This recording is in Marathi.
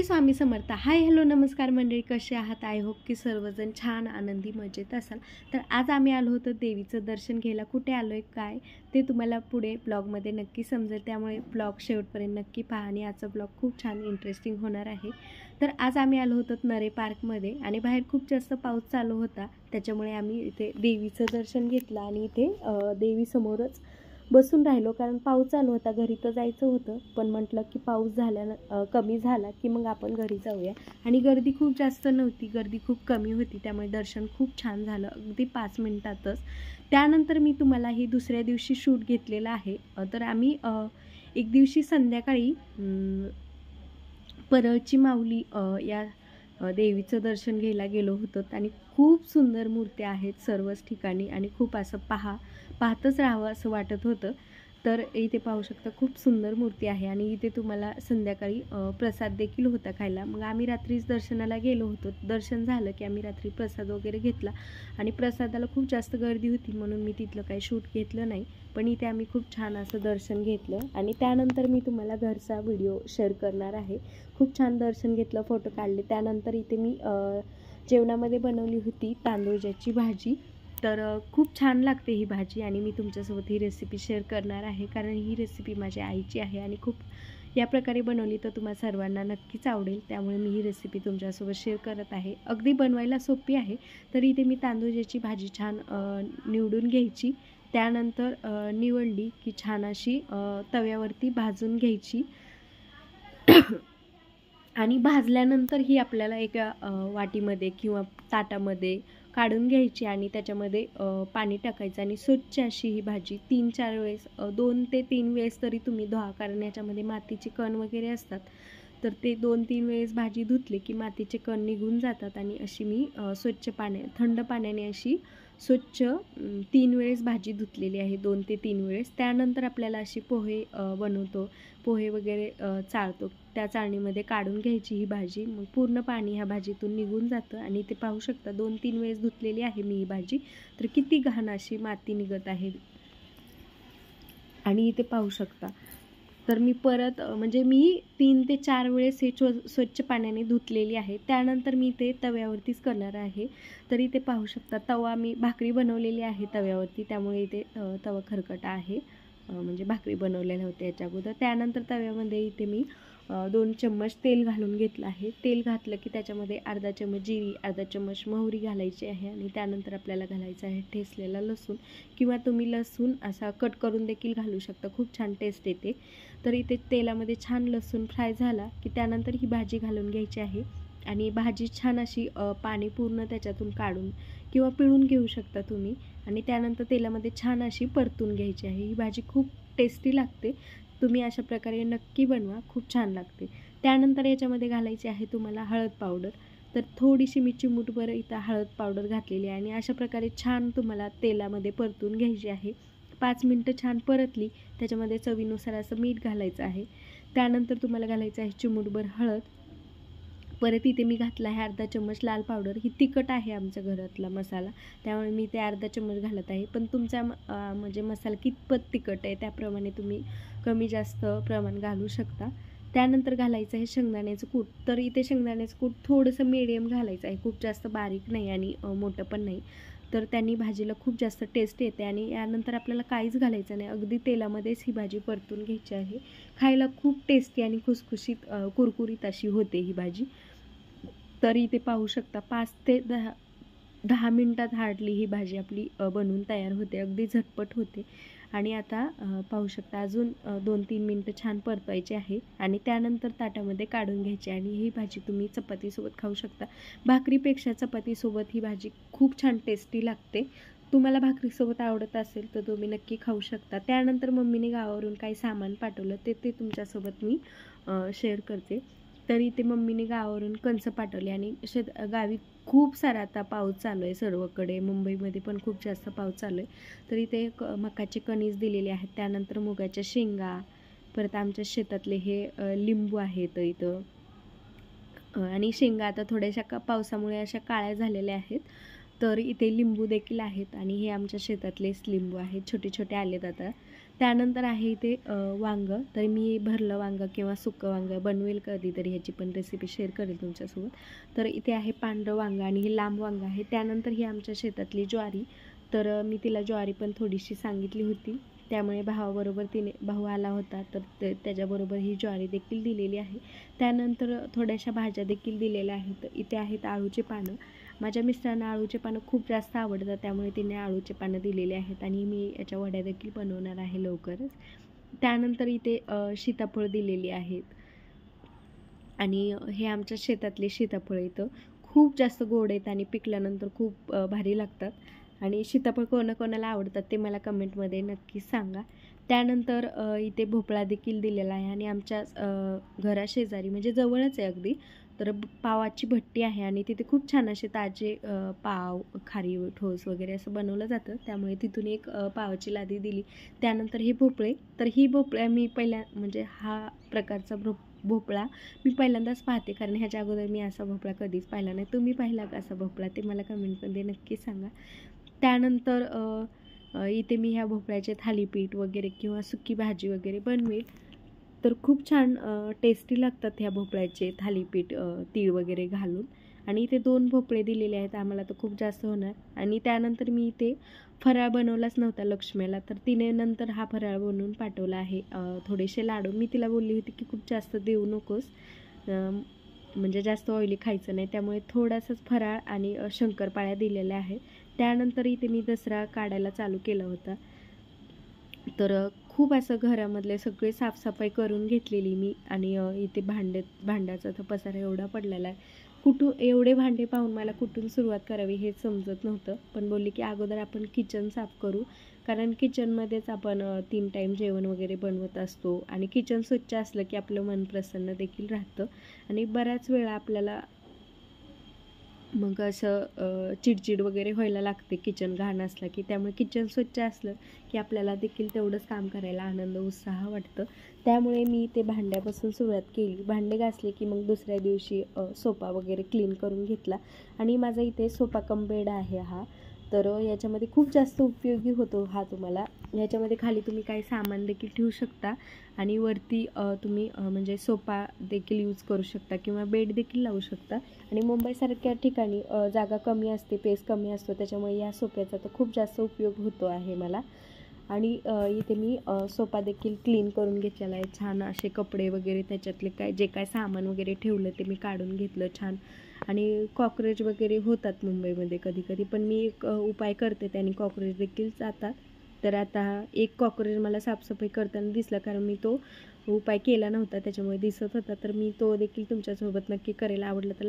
स्वामी समर्थ. हाय हॅलो नमस्कार मंडळी, कसे आहात? आय होप की सर्वजण छान आनंदी मजेत असाल. तर आज आम्ही आलो होतो देवीचं दर्शन घ्यायला. कुठे आलो आहे काय ते तुम्हाला पुढे ब्लॉगमध्ये नक्की समजेल, त्यामुळे ब्लॉग शेवटपर्यंत नक्की पहा आणि आजचा ब्लॉग खूप छान इंटरेस्टिंग होणार आहे. तर आज आम्ही आलो होतो नरे पार्कमध्ये आणि बाहेर खूप जास्त पाऊस चालू होता, त्याच्यामुळे आम्ही इथे देवीचं दर्शन घेतलं आणि इथे देवीसमोरच बसून राहिलो, कारण पाऊस चालू होता. घरी तर जायचं होतं, पण म्हटलं की पाऊस कमी झाला की मग आपण घरी जाऊया. आणि गर्दी खूप जास्त नव्हती, गर्दी खूप कमी होती, त्यामुळे दर्शन खूप छान झालं अगदी 5 मिनिटातच. त्यानंतर मी तुम्हाला ही दुसऱ्या दिवशी शूट घेतलेला आहे. तर आम्ही एक दिवशी संध्याकाळी परळची माऊली या देवीचं दर्शन घ्यायला गेलो होतो आणि खूप सुंदर मूर्त्या आहेत सर्वच ठिकाणी आणि खूप असं पाहतच राहावं असं वाटत होतं. तर इथे पाहू शकता खूप सुंदर मूर्ती आहे आणि इथे तुम्हाला संध्याकाळी प्रसाद देखील होता खायला. मग आम्ही रात्रीच दर्शनाला गेलो होतो. दर्शन झालं की आम्ही रात्री प्रसाद वगैरे घेतला आणि प्रसादाला खूप जास्त गर्दी होती म्हणून मी तिथलं काही शूट घेतलं नाही, पण इथे आम्ही खूप छान असं दर्शन घेतलं आणि त्यानंतर मी तुम्हाला घरचा व्हिडिओ शेअर करणार आहे. खूप छान दर्शन घेतलं, फोटो काढले. त्यानंतर इथे मी जेवणामध्ये बनवली होती तांदूळची भाजी. तर खूप छान लागते ही भाजी आणि मी तुमच्यासोबत ही रेसिपी शेअर करणार आहे, कारण ही रेसिपी माझ्या आईची आहे आणि खूप या प्रकारे बनवली तर तुम्हा सर्वांना नक्कीच आवडेल, त्यामुळे मी ही रेसिपी तुमच्यासोबत शेअर करत आहे. अगदी बनवायला सोपी आहे. तर इथे मी तांदूळची भाजी छान निवडून घ्यायची. त्यानंतर निवडली की छान अशी तव्यावरती भाजून घ्यायची आणि भाजल्यानंतर ही आपल्याला एका वाटीमध्ये किंवा ताटामध्ये काढून घ्यायची आणि त्याच्यामध्ये पाणी टाकायचं आणि स्वच्छ अशी ही भाजी 3-4 वेळेस 2 ते 3 वेळेस तरी तुम्ही धुवा, कारण याच्यामध्ये मातीचे कण वगैरे असतात. तर ते 2-3 वेळेस भाजी धुतली की मातीचे कण निघून जातात आणि अशी मी स्वच्छ थंड पाण्याने अशी स्वच्छ 3 वेळेस भाजी धुतलेली आहे, 2 ते 3 वेळेस. त्यानंतर आपल्याला अशी पोहे बनवतो, पोहे वगैरे चाळतो, त्या चाळणीमध्ये काढून घ्यायची ही भाजी. मग पूर्ण पाणी ह्या भाजीतून निघून जातं आणि ते पाहू शकता 2-3 वेळेस धुतलेली आहे मी ही भाजी. तर किती घाण अशी माती निघत आहे आणि इथे पाहू शकता. तर मी परत म्हणजे मी 3 ते 4 वेळेस हे स्वच्छ पाण्याने धुतलेली आहे. त्यानंतर मी ते तव्यावरतीच करणार आहे. तर इथे पाहू शकता तवा मी भाकरी बनवलेली आहे तव्यावरती, त्यामुळे इथे तवा खरकटा आहे. म्हणजे भाकरी बनवलेल्या होत्या याच्या अगोदर. त्यानंतर तव्यामध्ये इथे मी 2 चम्मच तेल घालून घेतलं आहे. तेल घातलं की त्याच्यामध्ये अर्धा चम्मच जिरी, अर्धा चम्मच मोहरी घालायची आहे आणि त्यानंतर आपल्याला घालायचं आहे ठेचलेला लसूण, किंवा तुम्ही लसूण असा कट करून देखील घालू शकता, खूप छान टेस्ट येते. तर इथे तेलामध्ये छान लसूण फ्राय झाला की त्यानंतर ही भाजी घालून घ्यायची आहे आणि भाजी छान अशी पाणी पूर्ण त्याच्यातून काढून किंवा पिळून घेऊ शकता तुम्ही आणि त्यानंतर तेलामध्ये छान अशी परतून घ्यायची आहे. ही भाजी खूप टेस्टी लागते, तुम्ही अशा प्रकारे नक्की बनवा, खूप छान लागते. त्यानंतर याच्यामध्ये घालायची आहे तुम्हाला हळद पावडर. तर थोडीशी मी चिमूटभर इथं हळद पावडर घातलेली आहे आणि अशा प्रकारे छान तुम्हाला तेलामध्ये परतून घ्यायची आहे. 5 मिनटं छान परतली, त्याच्यामध्ये चवीनुसार असं मीठ घालायचं आहे. त्यानंतर तुम्हाला घालायचं आहे चिमूटभर हळद. परत इथे मी घातला आहे अर्धा चम्मच लाल पावडर. ही तिखट आहे आमच्या घरातला मसाला, त्यामुळे मी ते अर्धा चम्मच घालत आहे. पण तुमचा म्हणजे मसाला कितपत तिखट आहे त्याप्रमाणे तुम्ही कमी जास्त प्रमाण घालू शकता. त्यानंतर घालायचं आहे शेंगदाण्याचं कूट. तर इथे शेंगदाण्याचं कूट थोडंसं मीडियम घालायचं आहे, खूप जास्त बारीक नाही आणि मोठं पण नाही. तर त्यांनी भाजीला खूप जास्त टेस्ट येते आणि यानंतर आपल्याला काहीच घालायचं नाही, अगदी तेलामध्येच ही भाजी परतून घ्यायची आहे. खायला खूप टेस्टी आणि खुसखुशीत कुरकुरीत अशी होते ही भाजी. तर इथे पाहू शकता 5 ते 10 मिनटात हार्डली ही भाजी आपली बनवून तयार होते, अगदी झटपट होते. आणि आता पाहू शकता अजून 2-3 मिनटं छान परतवायची आहे आणि त्यानंतर ताटामध्ये काढून घ्यायची आणि ही भाजी तुम्ही चपातीसोबत खाऊ शकता. भाकरीपेक्षा चपातीसोबत ही भाजी खूप छान टेस्टी लागते. तुम्हाला भाकरीसोबत आवडत असेल तर तुम्ही नक्की खाऊ शकता. त्यानंतर मम्मीने गावावरून काही सामान पाठवलं, ते तुमच्यासोबत मी शेअर करते. तर इथे मम्मीने गावावरून कणसं पाठवली आणि गावी खूप सारा आता पाऊस चालू आहे सर्वकडे, मुंबईमध्ये पण खूप जास्त पाऊस चालू आहे. तर इथे मकाचे कणीस दिलेले आहेत, त्यानंतर मुगाच्या शेंगा, परत आमच्या शेतातले हे लिंबू आहेत इथं आणि शेंगा आता थोड्याशा पावसामुळे अशा काळ्या झालेल्या आहेत. तर इथे लिंबू देखील आहेत आणि हे आमच्या शेतातलेच लिंबू आहेत, छोटे छोटे आलेत आता. त्यानंतर आहे इथे वांगं. तर मी भरलं वांगं किंवा सुकं वांगं बनवेल कधीतरी, ह्याची पण रेसिपी शेअर करेल तुमच्यासोबत. तर इथे आहे पांढरं वांगं आणि हे लांब वांगं आहे. त्यानंतर ही आमच्या शेतातली ज्वारी. तर मी तिला ज्वारी पण थोडीशी सांगितली होती, त्यामुळे भावाबरोबर भाऊ आला होता, तर त्याच्याबरोबर ही ज्वारी देखील दिलेली आहे. त्यानंतर थोड्याशा भाज्या देखील दिलेल्या आहेत. इथे आहेत आळूचे पानं. माझ्या मिस्टरांना आळूचे पानं खूप जास्त आवडतात, त्यामुळे तिने आळूचे पानं दिलेले आहेत आणि मी याच्या वड्या देखील बनवणार आहे लवकरच. त्यानंतर इथे सीताफळ दिलेली आहेत आणि हे आमच्या शेतातले सीताफळ इथं खूप जास्त गोड आहेत आणि पिकल्यानंतर खूप भारी लागतात. आणि सीताफळ कोणाकोणाला आवडतात ते मला कमेंटमध्ये नक्की सांगा. त्यानंतर इथे भोपळा देखील दिलेला आहे आणि आमच्या घराशेजारी म्हणजे जवळच आहे अगदी, तर पावाची भट्टी आहे आणि तिथे खूप छान असे ताजे पाव, खारी ठोस वगैरे असं बनवलं जातं, त्यामुळे तिथून एक पावाची लादी दिली. त्यानंतर हे भोपळे. तर ही भोपळ्या मी म्हणजे हा प्रकारचा भोपळा मी पहिल्यांदाच पाहते, कारण ह्याच्या अगोदर मी असा भोपळा कधीच पाहिला नाही. तुम्ही पाहिला का असा भोपळा ते मला कमेंटमध्ये नक्की सांगा. त्यानंतर इथे मी ह्या भोपळ्याचे थालीपीठ वगैरे किंवा सुकी भाजी वगैरे बनवेल, तर खूप छान टेस्टी लागतात ह्या भोपळ्याचे थालीपीठ तीळ वगैरे घालून. आणि इथे 2 भोपळे दिलेले आहेत, आम्हाला तर खूप जास्त होणार. आणि त्यानंतर मी इथे फराळ बनवलाच नव्हता लक्ष्मीला, तर तिने नंतर हा फराळ बनवून पाठवला आहे. थोडेसे लाडू. मी तिला बोलली होती की खूप जास्त देऊ नकोस, म्हणजे जास्त ऑइली खायचं नाही, त्यामुळे थोडासाच फराळ आणि शंकरपाळ्या दिलेल्या आहेत. त्यानंतर इथे मी दसरा काढायला चालू केला होता. तर खूप असं घरामधले सगळे साफसफाई करून घेतलेली मी. आणि इथे भांड्याचा तर पसारा एवढा पडलेला आहे, कुठून एवढे भांडे पाहून मला कुठून सुरुवात करावी हे समजत नव्हतं. पण बोलली की अगोदर आपण किचन साफ करू, कारण किचनमध्येच आपण 3 टाईम जेवण वगैरे बनवत असतो आणि किचन स्वच्छ असलं की आपलं मन प्रसन्न देखील राहतं. आणि बऱ्याच वेळा आपल्याला मग असं चिडचिड वगैरे व्हायला लागते किचन घाण असला की, त्यामुळे किचन स्वच्छ असलं की आपल्याला देखील तेवढंच काम करायला आनंद उत्साह वाटतं. त्यामुळे मी ते भांड्यापासून सुरुवात केली. भांडे घासले की मग दुसऱ्या दिवशी सोफा वगैरे क्लीन करून घेतला. आणि माझा इथे सोफा कम बेड आहे हा, तर याच्यामध्ये खूप जास्त उपयोगी होतो हा तुम्हाला. याच्यामध्ये खाली तुम्ही काही सामान देखील ठेवू शकता आणि वरती तुम्ही म्हणजे सोफा देखील यूज करू शकता किंवा बेड देखील लावू शकता. आणि मुंबईसारख्या ठिकाणी जागा कमी असते, पेस कमी असतो, त्याच्यामुळे या सोफ्याचा तर खूप जास्त उपयोग होतो आहे मला. आणि इथे मी सोफा देखील क्लीन करून घेतलेला आहे. छान असे कपडे वगैरे त्याच्यातले जे काय सामान वगैरे ठेवलं ते मी काढून घेतलं छान. आणि कॉक्रोच वगैरे होतात मुंबईमध्ये कधी कधी, पण मी एक उपाय करते, त्याने कॉक्रोच देखील जातात. तर आता एक कॉक्रोच मला साफसफाई करताना दिसला, कारण मी तो उपाय केला नव्हता त्याच्यामुळे दिसत होता, तर मी तो देखील तुमच्यासोबत नक्की करेल. आवडलं तर